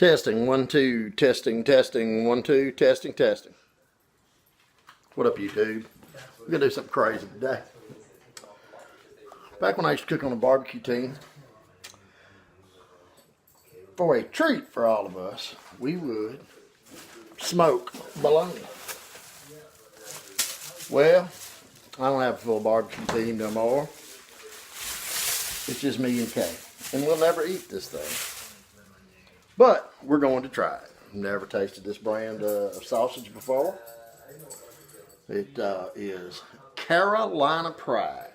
Testing, 1, 2, testing, testing, 1, 2, testing, testing. What up, YouTube? We're gonna do something crazy today. Back when I used to cook on a barbecue team, for a treat for all of us, we would smoke bologna. Well, I don't have a full barbecue team no more. It's just me and Kay. And we'll never eat this thing. But we're going to try it. Never tasted this brand of sausage before. It is Carolina Pride.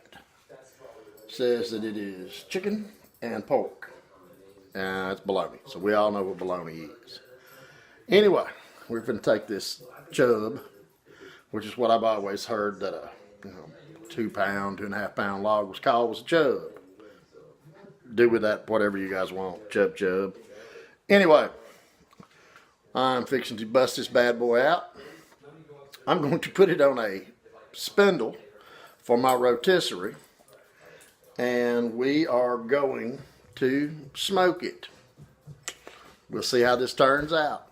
Says that it is chicken and pork. It's bologna. So we all know what bologna is. Anyway, we're going to take this chub, which is what I've always heard that a 2 pound, 2.5 pound log was a chub. Do with that whatever you guys want. Chub. Anyway, I'm fixing to bust this bad boy out. I'm going to put it on a spindle for my rotisserie. And we are going to smoke it. We'll see how this turns out.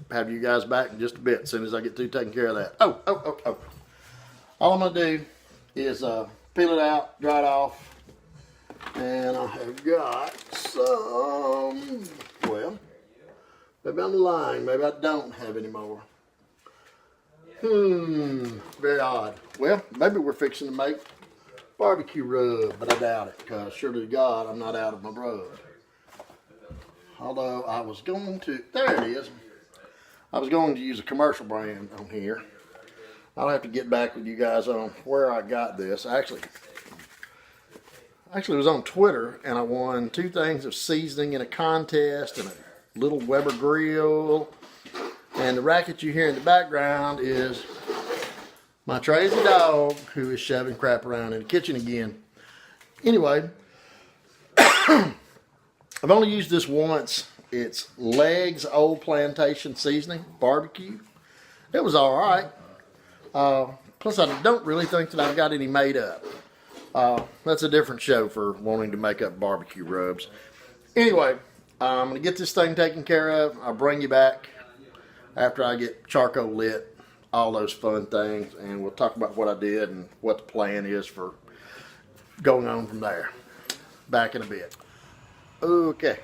Have you guys back in just a bit as soon as I get through taking care of that. Oh. All I'm going to do is peel it out, dry it off. And I have got some, well, maybe I'm lying. Maybe I don't have any more. Very odd. Well, maybe we're fixing to make barbecue rub, but I doubt it, because surely to God, I'm not out of my rub. Although I was going to, there it is. I was going to use a commercial brand on here. I'll have to get back with you guys on where I got this. Actually, it was on Twitter, and I won 2 things of seasoning in a contest and a little Weber grill. And the racket you hear in the background is my crazy dog who is shoving crap around in the kitchen again. Anyway, I've only used this once. It's Legs Old Plantation Seasoning Barbecue. It was all right. Plus, I don't really think that I've got any made up. That's a different show for wanting to make up barbecue rubs. Anyway, I'm going to get this thing taken care of. I'll bring you back after I get charcoal lit, all those fun things, and we'll talk about what I did and what the plan is for going on from there. Back in a bit. Okay,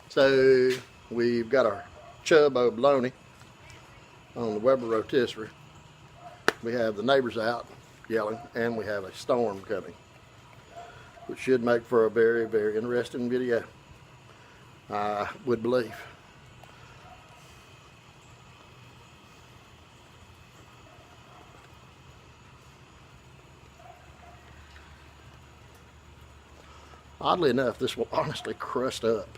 so we've got our chub o' bologna on the Weber rotisserie. We have the neighbors out yelling, and we have a storm coming, which should make for a very, very interesting video, I would believe. Oddly enough, this will honestly crust up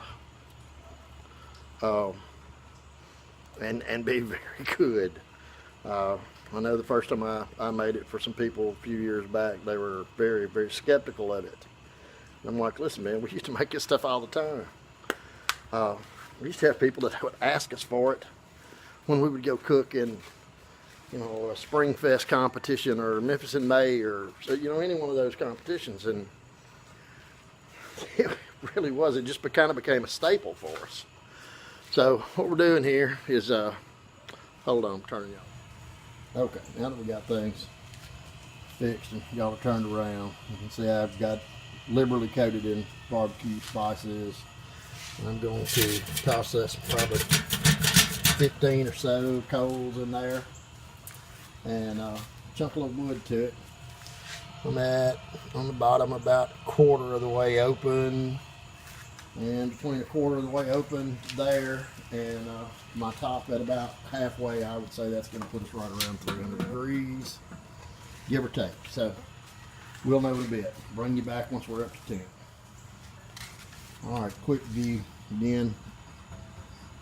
and be very good. I know the first time I made it for some people a few years back, they were very, very skeptical of it. And I'm like, listen, man, we used to make this stuff all the time. We used to have people that would ask us for it when we would go cook in, a Spring Fest competition or Memphis in May or, any one of those competitions. And it really was. It just kind of became a staple for us. So what we're doing here is, hold on, I'm turning y'all. Okay, now that we got things fixed and y'all are turned around, you can see I've got liberally coated in barbecue spices. I'm going to toss us probably 15 or so coals in there and chunk a little wood to it. I'm on the bottom about a quarter of the way open, and between a quarter of the way open there and my top at about halfway, I would say that's going to put us right around 300 degrees, give or take. So we'll know in a bit. Bring you back once we're up to 10. All right, quick view again.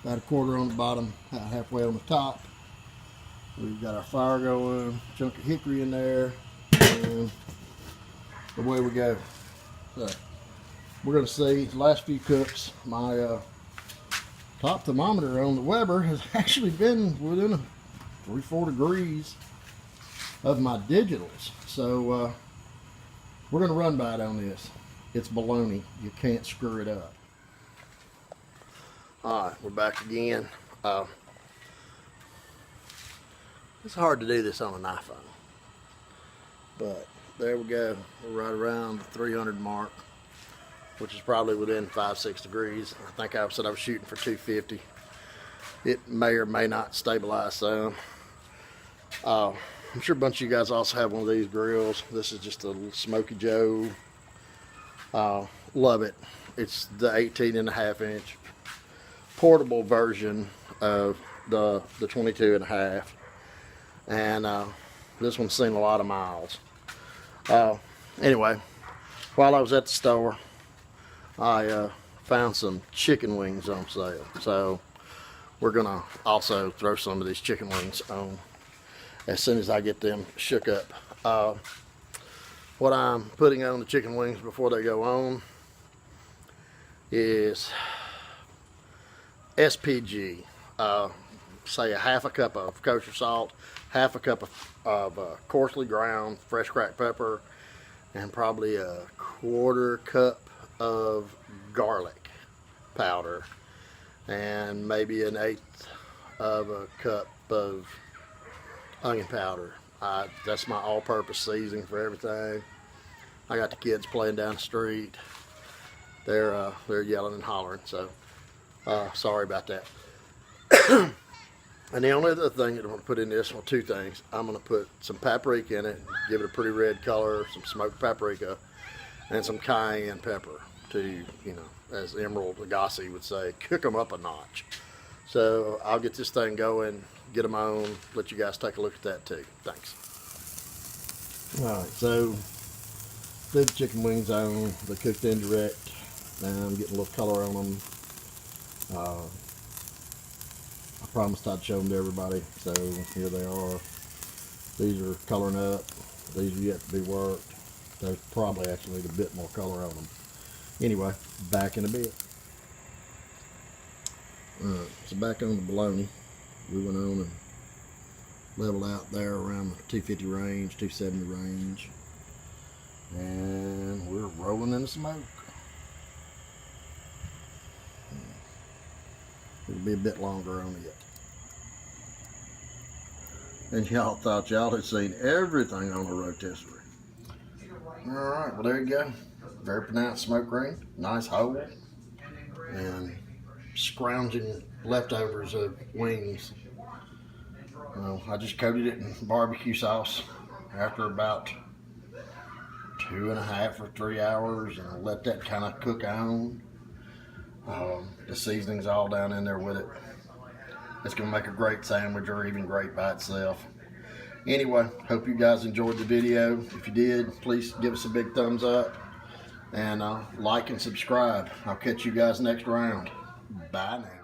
About a quarter on the bottom, halfway on the top. We've got our fire going, chunk of hickory in there, and away we go. So we're going to see the last few cooks. My top thermometer on the Weber has actually been within 3-4 degrees of my digitals. So we're going to run by it on this. It's bologna. You can't screw it up. Alright, we're back again. It's hard to do this on an iPhone, but there we go. We're right around the 300 mark, which is probably within 5-6 degrees. I think I said I was shooting for 250. It may or may not stabilize some. I'm sure a bunch of you guys also have one of these grills. This is just a little Smoky Joe. Love it. It's the 18.5-inch portable version of the 22.5, and this one's seen a lot of miles. Anyway, while I was at the store, I found some chicken wings on sale, so we're gonna also throw some of these chicken wings on as soon as I get them shook up. What I'm putting on the chicken wings before they go on is SPG. Say a half a cup of kosher salt, half a cup of coarsely ground fresh cracked pepper, and probably a quarter cup of garlic powder, and maybe an eighth of a cup of onion powder. That's my all-purpose seasoning for everything. I got the kids playing down the street. They're yelling and hollering, so sorry about that. And the only other thing that I'm going to put in this, well, two things. I'm going to put some paprika in it, give it a pretty red color, some smoked paprika, and some cayenne pepper to, you know, as Emerald Lagasse would say, cook them up a notch. So I'll get this thing going, get them on, let you guys take a look at that too. Thanks. Alright, so leave the chicken wings on, they're cooked indirect. Now I'm getting a little color on them. I promised I'd show them to everybody, so here they are. These are coloring up. These are yet to be worked. There's probably actually a bit more color on them. Anyway, back in a bit. So back on the bologna, we went on and leveled out there around the 250 range, 270 range, and we're rolling in the smoke. It'll be a bit longer on it. And y'all thought y'all had seen everything on the rotisserie. Alright, well there you go. Very pronounced smoke ring, nice hole, and scrounging leftovers of wings. I just coated it in barbecue sauce after about 2.5 or 3 hours and let that kind of cook on. The seasoning's all down in there with it. It's going to make a great sandwich or even great by itself. Anyway, hope you guys enjoyed the video. If you did, please give us a big thumbs up and like and subscribe. I'll catch you guys next round. Bye now.